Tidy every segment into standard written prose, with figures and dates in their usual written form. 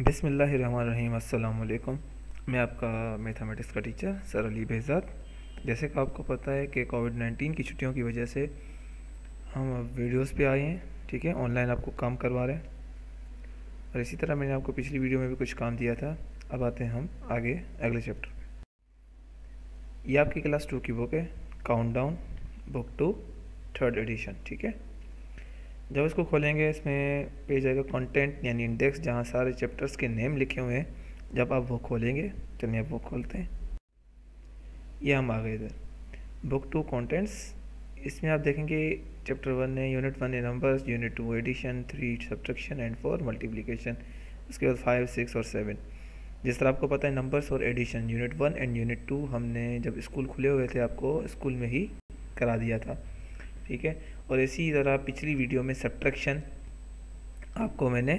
बिस्मिल्लाहिर्रहमानिर्रहीम। अस्सलाम वालेकुम। मैं आपका मैथमेटिक्स का टीचर सर अली बेहज़ाद। जैसे कि आपको पता है कि कोविड-19 की छुट्टियों की वजह से हम अब वीडियोस पे आए हैं, ठीक है, ऑनलाइन आपको काम करवा रहे हैं। और इसी तरह मैंने आपको पिछली वीडियो में भी कुछ काम दिया था। अब आते हैं हम आगे अगले चैप्टर पे। ये आपकी क्लास 2 की बुक है, काउंटडाउन बुक 2 3rd एडिशन, ठीक है। जब इसको खोलेंगे इसमें पेज आएगा कंटेंट यानी इंडेक्स, जहाँ सारे चैप्टर्स के नेम लिखे हुए हैं। जब आप वो खोलेंगे, चलिए आप वो खोलते हैं। ये हम आ गए इधर बुक 2 कंटेंट्स। इसमें आप देखेंगे चैप्टर 1 है, यूनिट 1 है numbers, unit 2 addition, 3 subtraction and 4 multiplication. उसके बाद 5 6 और 7। जिस तरह आपको पता है नंबर्स और एडिशन यूनिट 1 एंड यूनिट 2 हमने जब स्कूल खुले हुए थे आपको स्कूल में ही करा दिया था, ठीक है। और इसी तरह पिछली वीडियो में सब्ट्रैक्शन आपको मैंने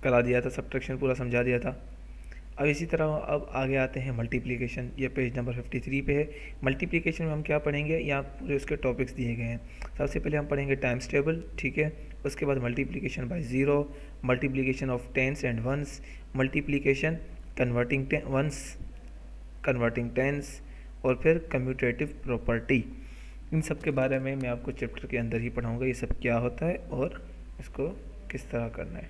करा दिया था, सब्ट्रैक्शन पूरा समझा दिया था। अब इसी तरह अब आगे आते हैं मल्टीप्लिकेशन। ये पेज नंबर 53 पे है। मल्टीप्लिकेशन में हम क्या पढ़ेंगे, यहाँ पूरे उसके टॉपिक्स दिए गए हैं। सबसे पहले हम पढ़ेंगे टाइम्स टेबल, ठीक है। उसके बाद multiplication by zero, multiplication of tens and ones, multiplication converting ones, converting tens, और फिर कम्यूटेटिव प्रॉपर्टी। इन सब के बारे में मैं आपको चैप्टर के अंदर ही पढ़ाऊँगा, ये सब क्या होता है और इसको किस तरह करना है।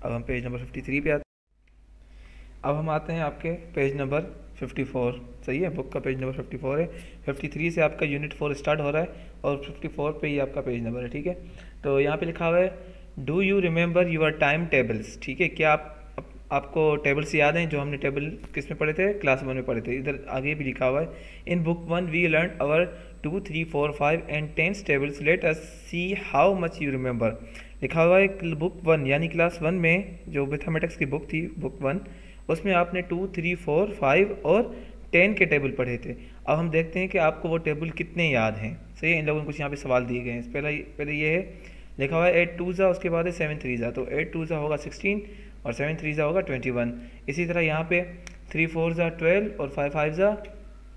अब हम पेज नंबर 53 पे आते हैं। अब हम आते हैं आपके पेज नंबर 54, सही है। बुक का पेज नंबर 54 है। 53 से आपका यूनिट 4 स्टार्ट हो रहा है और 54 पे ही आपका पेज नंबर है, ठीक है। तो यहाँ पे लिखा हुआ है do you remember your time tables, ठीक है। क्या आपको टेबल्स याद हैं जो हमने टेबल किस में पढ़े थे, क्लास 1 में पढ़े थे। इधर आगे भी लिखा हुआ है in book 1 we learn our 2 3 4 5 and 10 tables, let us see how much you remember. लिखा हुआ है बुक 1 यानी क्लास 1 में जो मैथमेटिक्स की बुक थी, बुक 1, उसमें आपने 2 3 4 5 और 10 के टेबल पढ़े थे। अब हम देखते हैं कि आपको वो टेबल कितने याद हैं, सही है। इन लोगों को कुछ यहाँ पे सवाल दिए गए हैं। पहले ये है, लिखा हुआ है 8 2 ज़ा, उसके बाद है 7 3 ज़ा। तो 8 2 ज़ा होगा 16 और 7 3 ज़ा होगा 21। इसी तरह यहाँ पे 3 4 ज़ा 12 और 5 5 ज़ा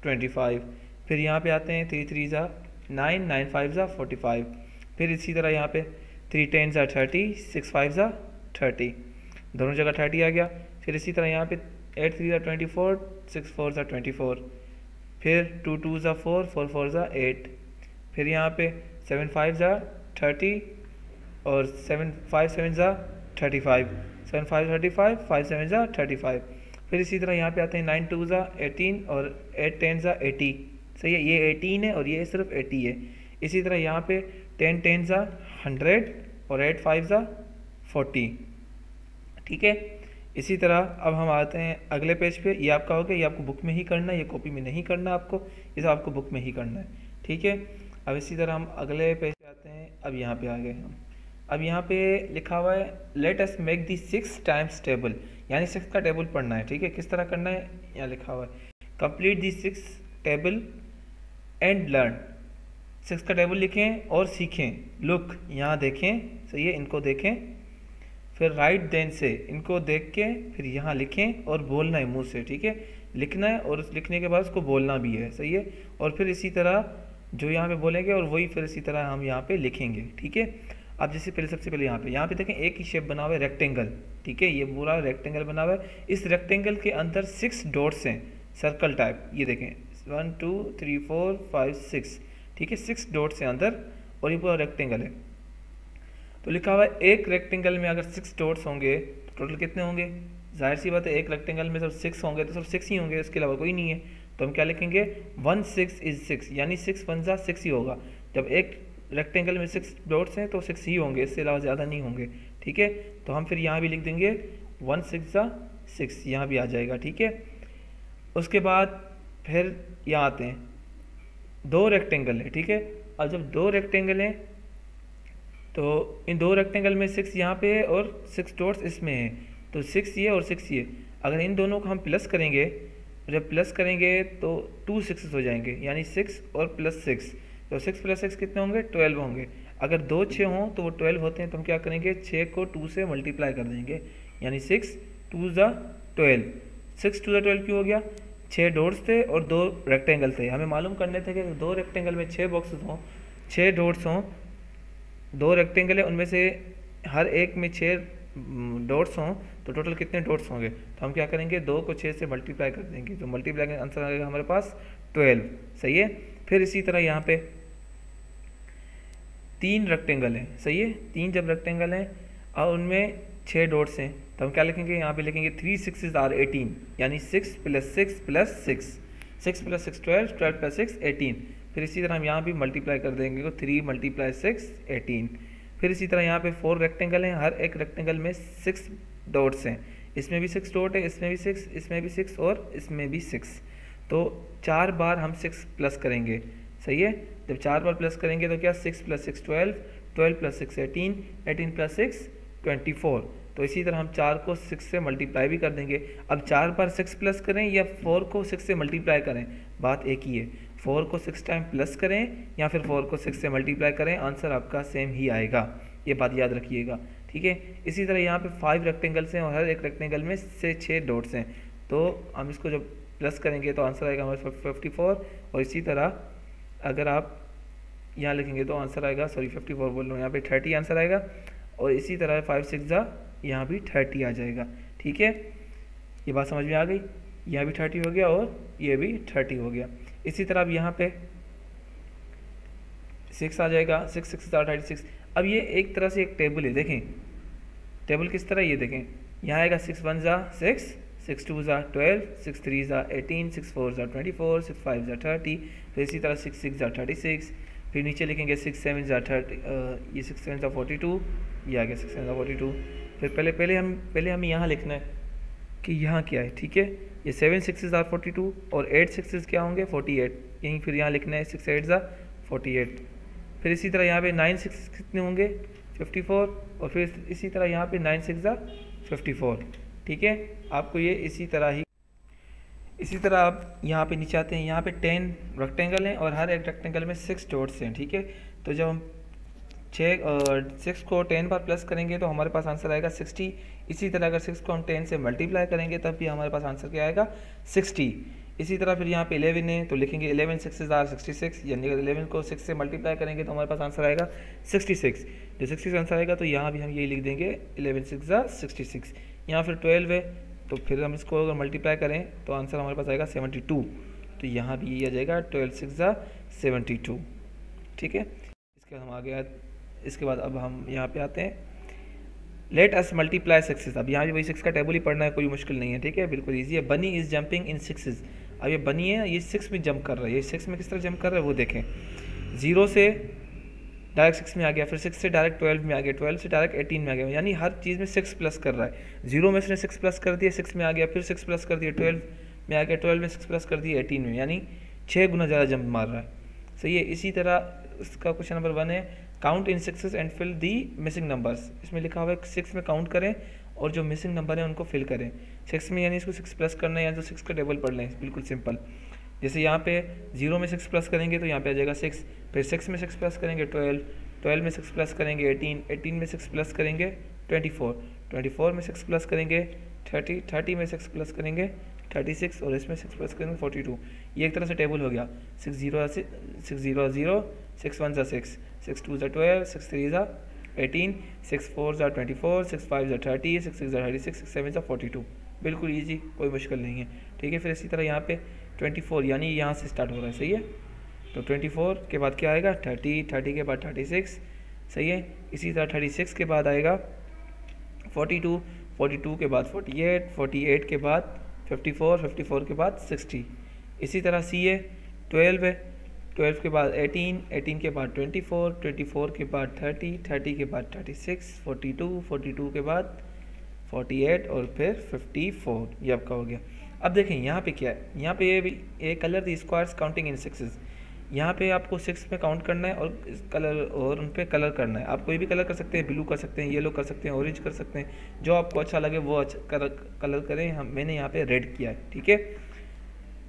25। फिर यहाँ पे आते हैं 3 3 ज़ा 9 9 5 ज़ा 45। फिर इसी तरह यहाँ पे 3 10 ज़ा 30 6 5 ज़ा 30, दोनों जगह 30 आ गया। फिर इसी तरह यहाँ पे 8 3 ज़ा 24 6 4 ज़ा 24। फिर 2 2 ज़ा 4 4 4 ज़ा 8। फिर यहाँ पे 7 5 ज़ा 30 और 7 5 7 ज़ा 35, 7 5 35 5 7 ज़ा 35। फिर इसी तरह यहाँ पे आते हैं 9 2 ज़ा 18 और 8 10 ज़ा 80, सही है। ये 18 है और ये सिर्फ 80 है। इसी तरह यहाँ पे 10 10 ज़ा 100 और 8 5 ज़ा 40, ठीक है। इसी तरह अब हम आते हैं अगले पेज पे। ये आपका हो गया, ये आपको बुक में ही करना है, ये कॉपी में नहीं करना आपको, ये सब आपको बुक में ही करना है, ठीक है। अब इसी तरह हम अगले पेज पे आते हैं। अब यहाँ पे आ गए हम। अब यहाँ पे लिखा हुआ है let us make the 6 times table, यानी 6 का टेबल पढ़ना है, ठीक है। किस तरह करना है, यहाँ लिखा हुआ है complete the 6 table and learn. 6 का टेबल लिखें और सीखें। लुक, यहाँ देखें, सही है, इनको देखें। फिर राइट देन से, इनको देख के फिर यहाँ लिखें और बोलना है मुंह से, ठीक है। लिखना है और लिखने के बाद उसको बोलना भी है, सही है। और फिर इसी तरह जो यहाँ पे बोलेंगे और वही फिर इसी तरह हम यहाँ पे लिखेंगे, ठीक है। अब जैसे पहले सबसे पहले यहाँ पे देखें एक ही शेप बना हुआ है, रेक्टेंगल, ठीक है। ये पूरा रेक्टेंगल बना हुआ है। इस रेक्टेंगल के अंदर 6 डॉट्स हैं, सर्कल टाइप। ये देखें 1 2 3 4 5 6, ठीक है। 6 डॉट्स हैं अंदर और ये पूरा रेक्टेंगल है। तो लिखा हुआ है एक रेक्टेंगल में अगर 6 डॉट्स होंगे तो टोटल कितने होंगे। जाहिर सी बात है एक रेक्टेंगल में जब 6 होंगे तो सब 6 ही होंगे, इसके अलावा कोई नहीं है। तो हम क्या लिखेंगे 1 6 इज 6, यानी 6 1 ज़ा 6 ही होगा। जब एक रेक्टेंगल में 6 डॉट्स हैं तो 6 ही होंगे, इससे अलावा ज़्यादा नहीं होंगे, ठीक है। तो हम फिर यहाँ भी लिख देंगे 1 6 ज़ा 6, यहाँ भी आ जाएगा, ठीक है। उसके बाद फिर यहाँ आते हैं, 2 रेक्टेंगल है, ठीक है। अब जब 2 रेक्टेंगल हैं तो इन 2 रेक्टेंगल में 6 यहाँ पे है और 6 डॉट्स इसमें है, तो 6 ये और 6 ये। अगर इन दोनों को हम प्लस करेंगे, जब प्लस करेंगे तो 2 6 हो जाएंगे, यानी 6 और प्लस 6। तो 6 प्लस 6 कितने होंगे, 12 होंगे। अगर 2 6 हों तो वो 12 होते हैं। तो हम क्या करेंगे 6 को 2 से मल्टीप्लाई कर देंगे, यानी 6 2 ज़ा 12। 6 2 ज़ा 12 क्यों हो गया, 6 डॉट्स थे और 2 रेक्टेंगल थे। हमें मालूम करने थे कि 2 रेक्टेंगल में 6 बॉक्सेस हों, 6 डॉट्स हों, 2 रेक्टेंगल है, उनमें से हर एक में 6 डॉट्स हों तो टोटल कितने डॉट्स होंगे, तो हम क्या करेंगे 2 को 6 से मल्टीप्लाई कर देंगे, तो मल्टीप्लाई का आंसर आएगा हमारे पास 12। सही है। फिर इसी तरह यहाँ पे 3 रेक्टेंगल हैं। सही है, 3 जब रेक्टेंगल हैं और उनमें 6 डॉट्स हैं, तो हम क्या लिखेंगे, यहाँ पे लिखेंगे 3 6s are 18, यानी 6 + 6 + 6, 6 + 6 12, 12 + 6 18। फिर इसी तरह हम यहाँ भी मल्टीप्लाई कर देंगे, तो 3 × 6 18। फिर इसी तरह यहाँ पे 4 रेक्टेंगल हैं, हर एक रेक्टेंगल में 6 डॉट्स हैं, इसमें भी 6 डॉट है, इसमें भी 6, इसमें भी 6 और इसमें भी 6। तो 4 बार हम 6 प्लस करेंगे। सही है, जब 4 बार प्लस करेंगे तो क्या 6 + 6 12, 12 + 6 18, 18 + 6 24। तो इसी तरह हम 4 को 6 से मल्टीप्लाई भी कर देंगे। अब 4 बार 6 प्लस करें या 4 को 6 से मल्टीप्लाई करें, बात एक ही है। 4 को 6 टाइम प्लस करें या फिर 4 को 6 से मल्टीप्लाई करें, आंसर आपका सेम ही आएगा, ये बात याद रखिएगा। ठीक है, इसी तरह यहाँ पे 5 रेक्टेंगल्स हैं और हर एक रेक्टेंगल में से 6 डॉट्स हैं, तो हम इसको जब प्लस करेंगे तो आंसर आएगा हमारे 54। और इसी तरह अगर आप यहाँ लिखेंगे तो आंसर आएगा, सॉरी 54 बोल रहा हूँ, यहाँ पे 30 आंसर आएगा। और इसी तरह 5 6 जा यहाँ भी 30 आ जाएगा। ठीक है, ये बात समझ में आ गई, यहाँ भी 30 हो गया और ये भी 30 हो गया। इसी तरह अब यहाँ पे 6 आ जाएगा, 6 6 36। अब ये एक तरह से एक टेबल है, देखें टेबल किस तरह, ये देखें यहाँ आएगा 6 1 जा 6, 6 2 जा 12, 6 3 जा 18, 6 4 जा 24, 6 5 जा 30। फिर इसी तरह 6 6 जा 36। फिर नीचे लिखेंगे 6 7 जा 30, ये 6 7 जा 42, ये आ गया 6 7 जा 42। फिर पहले हमें यहाँ लिखना है कि यहाँ क्या है। ठीक है, ये 7 6s are 42 और 8 6s क्या होंगे 48, यहीं फिर यहाँ लिखना है 6 8s are 48। फिर इसी तरह यहाँ पे 9 6s कितने होंगे 54, और फिर इसी तरह यहाँ पे 9 6s are 54। ठीक है, आपको ये इसी तरह आप यहाँ पे नीचे आते हैं, यहाँ पे 10 रेक्टेंगल हैं और हर एक रेक्टेंगल में 6 डॉट्स हैं। ठीक है, तो जब हम 6 को 10 बार प्लस करेंगे तो हमारे पास आंसर आएगा 60। इसी तरह अगर 6 को हम 10 से मल्टीप्लाई करेंगे तब भी हमारे पास आंसर क्या आएगा 60। इसी तरह फिर यहाँ पे 11 है तो लिखेंगे 11 6s are 66, यानी अगर 11 को 6 से मल्टीप्लाई करेंगे तो हमारे पास आंसर आएगा 66। जो 66 आंसर आएगा तो यहाँ भी हम यही लिख देंगे 11 6s are 66। यहाँ फिर 12 है तो फिर हम इसको अगर मल्टीप्लाई करें तो आंसर हमारे पास आएगा 72, तो यहाँ भी यही आ जाएगा 12 6s are 72। ठीक है, इसके बाद हम आगे इसके बाद अब हम यहाँ पे आते हैं, लेट अस मल्टीप्लाई 6s। अब यहाँ भी वही 6 का टेबल ही पढ़ना है, कोई मुश्किल नहीं है। ठीक है, बिल्कुल ईजी है। बनी इज जंपिंग इन 6s। अब ये बनी है, ये 6 में जंप कर रहा है, ये 6 में किस तरह जंप कर रहा है वो देखें। 0 से डायरेक्ट 6 में आ गया, फिर 6 से डायरेक्ट 12 में आ गया, 12 से डायरेक्ट 18 में आ गया, यानी हर चीज़ में 6 प्लस कर रहा है। 0 में इसने 6 प्लस कर दिया, 6 में आ गया, फिर 6 प्लस कर दिया 12 में आ गया, 12 में 6 प्लस कर दिया 18 में, यानी 6 गुना ज़्यादा जंप मार रहा है। सही है। इसी तरह इसका क्वेश्चन नंबर 1 है, count in 6s and fill the missing numbers. इसमें लिखा हुआ है 6 में काउंट करें और जो मिसिंग नंबर है उनको फिल करें। 6 में यानी इसको 6 प्लस करना है या तो 6 का टेबल पढ़ लें, बिल्कुल सिंपल। जैसे यहाँ पे 0 में 6 प्लस करेंगे तो यहाँ पे आ जाएगा 6, फिर 6 में 6 प्लस करेंगे 12, 12 में 6 प्लस करेंगे 18, 18 में 6 प्लस करेंगे 24, 24 में 6 प्लस करेंगे 30, 30 में 6 प्लस करेंगे 36 और इसमें 6 प्लस करेंगे 42। ये एक तरह से टेबल हो गया। 6 0 0, 6 1 6, 6 2 12, 6 3 18, 6 4 24, 6 5 30, 6 6 36, 6 7 42। बिल्कुल ईजी, कोई मुश्किल नहीं है। ठीक है, फिर इसी तरह यहाँ पे 24 यानी यहाँ से स्टार्ट हो रहा है। सही है, तो 24 के बाद क्या आएगा 30, 30 के बाद 36। सही है, इसी तरह 36 के बाद आएगा 42, 42 के बाद 48, 48 के बाद 54, 54 के बाद 60। इसी तरह सी है 12 है, 12 के बाद 18, 18 के बाद 24, 24 के बाद 30, 30 के बाद 36, 42, 42 के बाद 48 और फिर 54। ये आपका हो गया। अब देखें यहाँ पे क्या है, यहाँ पे ये भी a colour the squares counting in 6s। यहाँ पे आपको 6 में काउंट करना है और कलर और उन पे कलर करना है। आप कोई भी कलर कर सकते हैं, ब्लू कर सकते हैं, येलो कर सकते हैं, ऑरेंज कर सकते हैं, जो आपको अच्छा लगे वो कलर करें। मैंने यहाँ पे रेड किया है। ठीक है,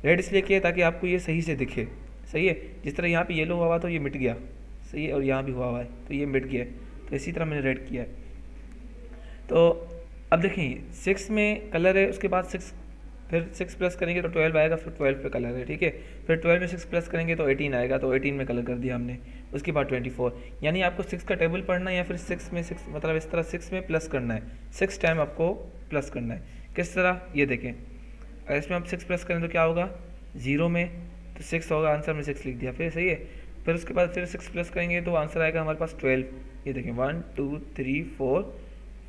रेड इसलिए किया ताकि आपको ये सही से दिखे। सही है, जिस तरह यहाँ पे येलो हुआ तो ये मिट गया। सही है, और यहाँ भी हुआ है तो ये मिट गया, तो इसी तरह मैंने रेड किया है। तो अब देखें 6 में कलर है, उसके बाद 6 फिर 6 प्लस करेंगे तो 12 आएगा, फिर 12 पे कलर है, ठीक है। फिर 12 में 6 प्लस करेंगे तो 18 आएगा, तो 18 में कलर कर दिया हमने। उसके बाद 24, यानी आपको 6 का टेबल पढ़ना है या फिर 6 में 6 मतलब इस तरह 6 में प्लस करना है, 6 टाइम आपको प्लस करना है। किस तरह, ये देखें, अगर इसमें आप 6 प्लस करें तो क्या होगा, 0 में तो 6 होगा, आंसर में 6 लिख दिया, फिर सही है। फिर उसके बाद फिर 6 प्लस करेंगे तो आंसर आएगा हमारे पास 12। ये देखें 1 2 3 4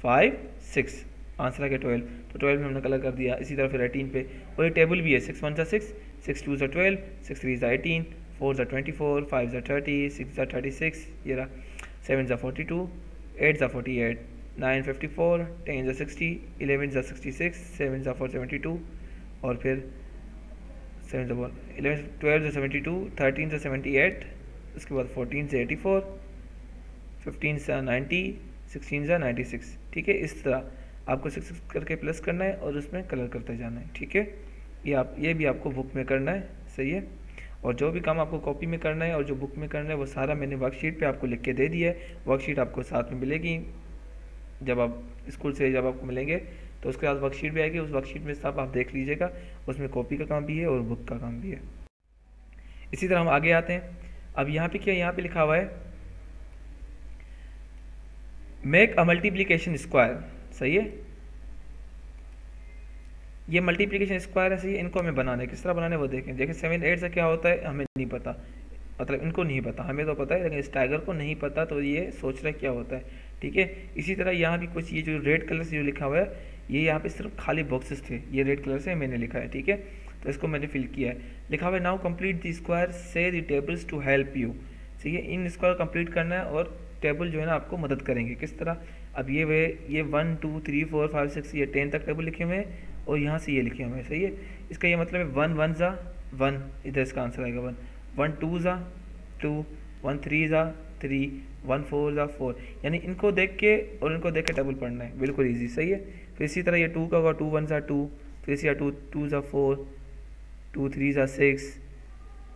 5 6, आंसर आ गया 12, तो 12 में हमने कलर कर दिया। इसी तरह फिर 18 पे, और ये टेबल भी है, 6 1 6, 6 2 12, 6 3 18, 4 24, 5 30, 6 36, ये रहा, 7 42, 8 48, 9 54, 10 60, 11 66, 7 4 72, और फिर 7 11 12 72, 13 78, उसके बाद 14 से 84, 15 से 90, 16 से 96, ठीक है। इस तरह आपको 6 करके प्लस करना है और उसमें कलर करते जाना है, ठीक है। ये भी आपको बुक में करना है, सही है। और जो भी काम आपको कॉपी में करना है और जो बुक में करना है वो सारा मैंने वर्कशीट पे आपको लिख के दे दिया है। वर्कशीट आपको साथ में मिलेगी जब आप स्कूल से जब आपको मिलेंगे, तो उसके बाद वर्कशीट भी आएगी, उस वर्कशीट में सब आप देख लीजिएगा, उसमें कॉपी का काम भी है और बुक का काम भी है। इसी तरह हम आगे आते हैं। अब यहाँ पे क्या, यहाँ पे लिखा हुआ है मेक अ मल्टीप्लिकेशन स्क्वायर, सही है। ये मल्टीप्लिकेशन स्क्वायर है, सही है। इनको हमें बनाना है, किस तरह बनाना है वो देखें। देखिए 7 8 से क्या होता है हमें नहीं पता, मतलब इनको नहीं पता, हमें तो पता है लेकिन इस टाइगर को नहीं पता, तो ये सोच रहा है क्या होता है, ठीक है। इसी तरह यहाँ भी कुछ ये जो रेड कलर से जो लिखा हुआ है, ये यहाँ पे सिर्फ खाली बॉक्सेस थे, ये रेड कलर से मैंने लिखा है, ठीक है। तो इसको मैंने फिल किया है। लिखा हुआ है नाउ कंप्लीट द स्क्वायर से the tables two help you, ठीक है। इन स्क्वायर कंप्लीट करना है और टेबल जो है ना आपको मदद करेंगे। किस तरह, अब ये 1 2 3 4 5 6 ये 10 तक टेबल लिखे हुए हैं और यहाँ से ये लिखे हुए हैं, सही है। इसका ये मतलब है 1 1 ज़ा 1, इधर इसका आंसर आएगा 1 1 2 ज़ा 2 1 3 ज़ा 3 1 4 ज़ा 4, यानी इनको देख के और इनको देख के टेबल पढ़ना है, बिल्कुल ईजी, सही है। फिर इसी तरह ये 2 का होगा 2 1 ज़ा 2, फिर इसी 2 2 ज़ा 4, 2 3 ज़ा 6,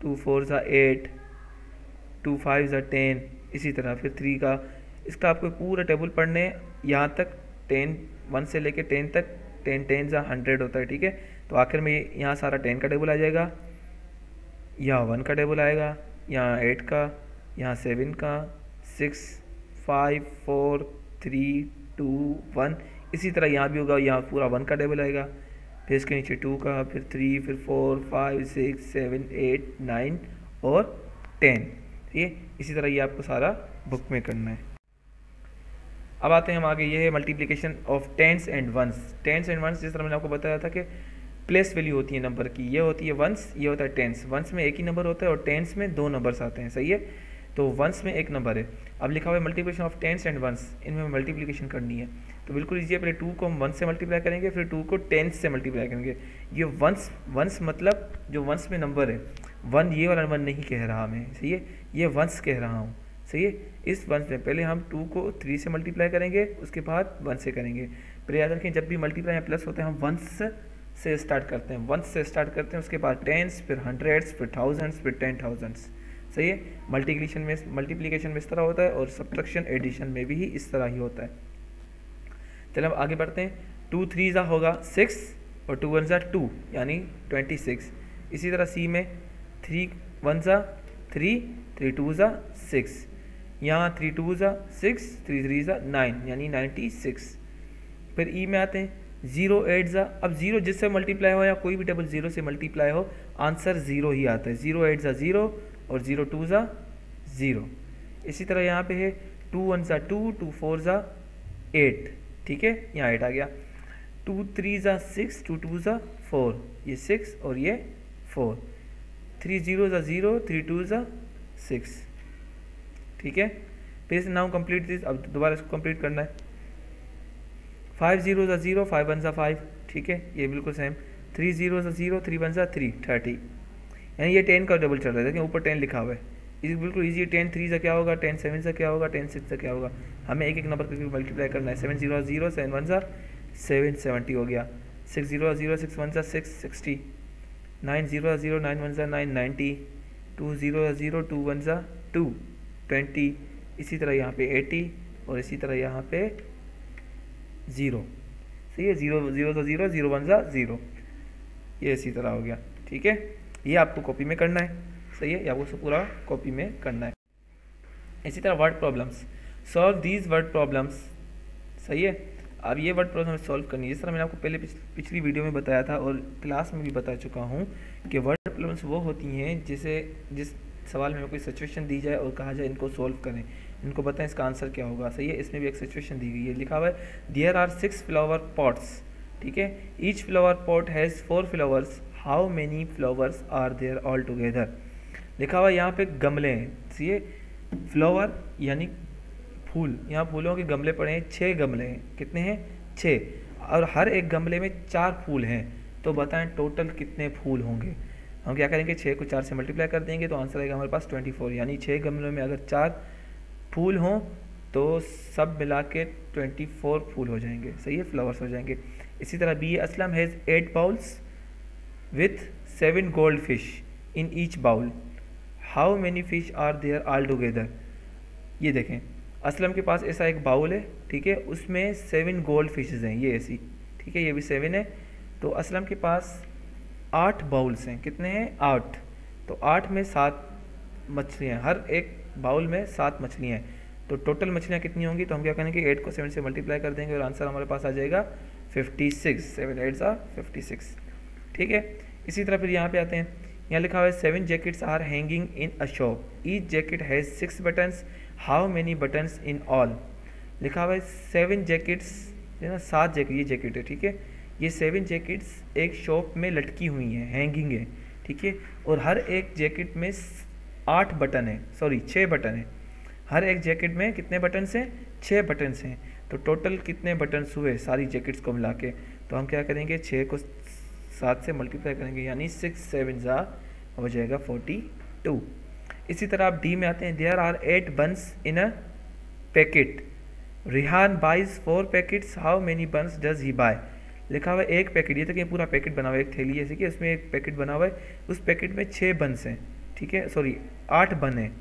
2 4 ज़ा 8, 2 5 ज़ा 10, इसी तरह फिर 3 का, इसका आपको पूरा टेबल पढ़ने यहाँ तक 10 1 से लेके 10 तक, 10 10 ज़ा 100 होता है, ठीक है। तो आखिर में यहाँ सारा 10 का टेबल आ जाएगा, यहाँ 1 का टेबल आएगा, यहाँ 8 का, यहाँ 7 का, 6 5 4 3 2 1, इसी तरह यहाँ भी होगा, यहाँ पूरा 1 का टेबल आएगा, फिर इसके नीचे 2 का, फिर 3, फिर 4 5 6 7 8 9 और 10, ठीक है। इसी तरह ये आपको सारा बुक में करना है। अब आते हैं हम आगे, ये है multiplication of tens and ones. Tens and ones जिस तरह मैंने आपको बताया था कि प्लेस वैल्यू होती है नंबर की, ये होती है वंस, ये होता है टेंस। वंस में एक ही नंबर होता है और टेंस में 2 नंबर्स आते हैं, सही है। तो वंस में एक नंबर है। अब लिखा हुआ है multiplication of tens and ones, इनमें मल्टीप्लिकेशन करनी है तो बिल्कुल ईजी है। पहले 2 को हम 1 से मल्टीप्लाई करेंगे, फिर 2 को टेंस से मल्टीप्लाई करेंगे। ये वंस मतलब जो वंस में नंबर है, 1 ये वाला नंबर नहीं कह रहा मैं, सही है, ये वंस कह रहा हूँ, सही है। इस वंस में पहले हम 2 को 3 से मल्टीप्लाई करेंगे, उसके बाद 1 से करेंगे। पहले याद रखें जब भी मल्टीप्लाई या प्लस होता है हम वंस से स्टार्ट करते हैं, वंस से स्टार्ट करते हैं, उसके बाद टेंस, फिर हंड्रेड्स, फिर थाउजेंड्स, फिर 10,000, सही है। मल्टीप्लिकेशन में इस तरह होता है और सब्ट्रैक्शन एडिशन में भी इस तरह ही होता है। चलो अब आगे बढ़ते हैं। 2 3 ज़ा होगा 6 और 2 1 ज़ा 2 यानी 26। इसी तरह सी में 3 1 ज़ा 3 3 2 ज़ा 6, यहाँ 3 2 ज़ा 6 3 3 ज़ा 9 यानी 96। फिर ई में आते हैं 0 8 ज़ा, अब 0 जिससे मल्टीप्लाई हो या कोई भी टेबल 0 से मल्टीप्लाई हो आंसर 0 ही आता है। 0 8 ज़ा 0 और 0 2 ज़ा 0। इसी तरह यहाँ पे है 2 1 ज़ा 2 2 4 ज़ा 8, ठीक है, यहाँ 8 आ गया। 2 3 ज़ा 6 2 2 ज़ा 4, ये 6 और ये 4। 3 0 ज़ा 0 3 2 ज़ा 6, ठीक है। फिर से नाउ कंप्लीट दिस, अब दोबारा इसको कंप्लीट करना है। 5 0 ज़ा 0 5 1 ज़ा 5, ठीक है, ये बिल्कुल सेम। 3 0 ज़ा 0 3 1 ज़ा 3 30, यानी ये 10 का डबल चल रहा है, देखिए ऊपर 10 लिखा हुआ है। ये बिल्कुल इजी है। 10 3 ज़ा क्या होगा, 10 7 ज़ा क्या होगा, 10 6 ज़ा क्या होगा, हमें एक एक नंबर करके मल्टीप्लाई करना है। 7 0 0 7 1 ज़ा 7 70 हो गया। 6 0 0 6 1 ज़ा 6 60, 9 0 0 9 1 ज़ा 9 90, 2 0 0 2 1 ज़ा 2 20, इसी तरह यहाँ पे 80 और इसी तरह यहाँ पे 0, सही है। 0 0 ज़ा 0 0 1 ज़ा 0। ये इसी तरह हो गया, ठीक है। ये आपको कॉपी में करना है, सही है, ये आपको पूरा कॉपी में करना है। इसी तरह word problems, solve these word problems, सही है। अब ये वर्ड प्रॉब्लम सॉल्व करनी है, जिस तरह मैंने आपको पहले पिछली वीडियो में बताया था और क्लास में भी बता चुका हूँ कि वर्ड प्रॉब्लम्स वो होती हैं जिस सवाल में कोई सिचुएशन दी जाए और कहा जाए इनको सॉल्व करें, इनको बताएं इसका आंसर क्या होगा, सही है। इसमें भी एक सिचुएशन दी गई है, लिखा हुआ है देयर आर 6 फ्लावर पॉट्स, ठीक है, each flower pot has 4 flowers, how many flowers are there all together. लिखा हुआ यहाँ पे गमले हैं, सही है, फ्लावर यानी फूल, यहाँ फूलों के गमले पड़े हैं, 6 गमले हैं, कितने हैं 6, और हर एक गमले में 4 फूल हैं, तो बताएं टोटल कितने फूल होंगे। हम क्या करेंगे, 6 को 4 से मल्टीप्लाई कर देंगे तो आंसर आएगा हमारे पास 24, यानी 6 गमलों में अगर 4 फूल हों तो सब मिला के 24 फूल हो जाएंगे, सही है, फ्लावर्स हो जाएंगे। इसी तरह b Aslam has 8 bowls with 7 gold fish in each bowl, how many fish are there all together. ये देखें, असलम के पास ऐसा एक बाउल है, ठीक है, उसमें 7 गोल्ड फिशेज़ हैं, ये ऐसी, ठीक है, ये भी 7 है, तो असलम के पास 8 बाउल्स हैं, कितने हैं 8, तो 8 में 7 मछलियाँ, हर एक बाउल में 7 मछलियाँ हैं, तो टोटल मछलियाँ कितनी होंगी, तो हम क्या करेंगे 8 को 7 से मल्टीप्लाई कर देंगे और आंसर हमारे पास आ जाएगा 56, 7 8 56, ठीक है। इसी तरह फिर यहाँ पे आते हैं, यहाँ लिखा हुआ है 7 jackets are hanging in a shop, each jacket has 6 buttons, how many buttons in all. लिखा हुआ है 7 जैकेट्स, है ना, 7 जैकेट, ये जैकेट है, ठीक है, ये 7 जैकेट्स एक शॉप में लटकी हुई हैं, हैंगिंग है, ठीक है, और हर एक जैकेट में 8 बटन है, सॉरी 6 बटन है, हर एक जैकेट में कितने बटन्स हैं, 6 बटन्स हैं, तो टोटल कितने बटन्स हुए सारी जैकेट्स को मिला के, तो हम क्या करेंगे 6 को 7 से मल्टीप्लाई करेंगे, यानी 6 7 हो जाएगा 42। इसी तरह आप डी में आते हैं, there are 8 buns in a packet, Rihan buys 4 packets, how many buns does he buy. लिखा हुआ है एक पैकेट, ये तक ये पूरा पैकेट बना हुआ है, एक थैली ऐसी कि उसमें एक पैकेट बना हुआ है, उस पैकेट में 6 बंस हैं, ठीक है, सॉरी 8 बन हैं,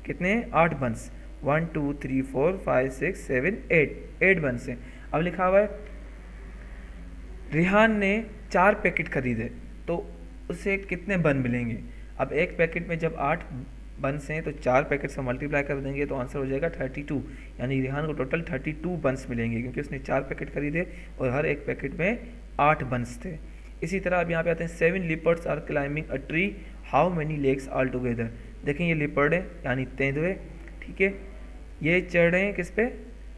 कितने हैं 8 बंस, 1 2 3 4 5 6 7 8 बंस हैं। अब लिखा हुआ है रिहान ने 4 पैकेट खरीदे, तो उसे कितने बन मिलेंगे। अब एक पैकेट में जब 8 बंस हैं तो 4 पैकेट से मल्टीप्लाई कर देंगे तो आंसर हो जाएगा 32, यानी रिहान को टोटल 32 बंस मिलेंगे, क्योंकि उसने 4 पैकेट खरीदे और हर एक पैकेट में 8 बंस थे। इसी तरह अब यहाँ पे आते हैं 7 leopards are climbing a tree, how many legs all together. देखें ये लिपर्ड है यानी तेंदुए, ठीक है, ये चढ़ रहे हैं किस पे,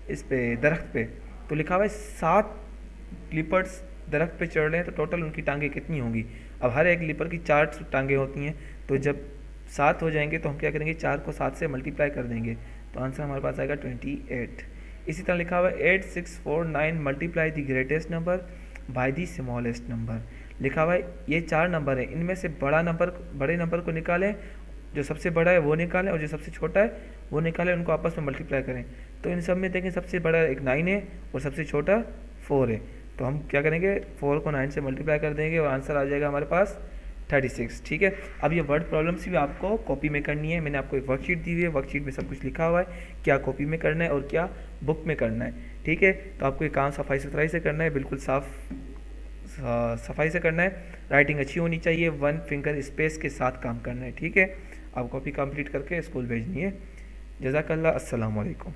इस पे दरख्त पे, तो लिखा हुआ है 7 लिपर्ड्स दरख्त पे चढ़ रहे हैं, तो टोटल उनकी टांगें कितनी होंगी। अब हर एक लिपर की 4 टांगें होती हैं, तो जब 7 हो जाएंगे तो हम क्या करेंगे 4 को 7 से मल्टीप्लाई कर देंगे, तो आंसर हमारे पास आएगा 28। इसी तरह लिखा हुआ है 8 6 4 9 multiply the greatest number by the smallest number. लिखा हुआ है ये 4 नंबर है, इनमें से बड़े नंबर को निकालें, जो सबसे बड़ा है वो निकालें और जो सबसे छोटा है वो निकालें, उनको आपस में मल्टीप्लाई करें, तो इन सब में देखें सबसे बड़ा एक 9 है और सबसे छोटा 4 है, तो हम क्या करेंगे 4 को 9 से मल्टीप्लाई कर देंगे और आंसर आ जाएगा हमारे पास 36, ठीक है। अब ये वर्ड प्रॉब्लम्स भी आपको कॉपी में करनी है, मैंने आपको एक वर्कशीट दी हुई है, वर्कशीट में सब कुछ लिखा हुआ है, क्या कॉपी में करना है और क्या बुक में करना है, ठीक है। तो आपको ये काम सफाई सुथराई से करना है, बिल्कुल सफाई से करना है, राइटिंग अच्छी होनी चाहिए, 1 फिंगर स्पेस के साथ काम करना है, ठीक है। आप कॉपी कंप्लीट करके स्कूल भेजनी है। जज़ाकल्लाह, अस्सलाम वालेकुम।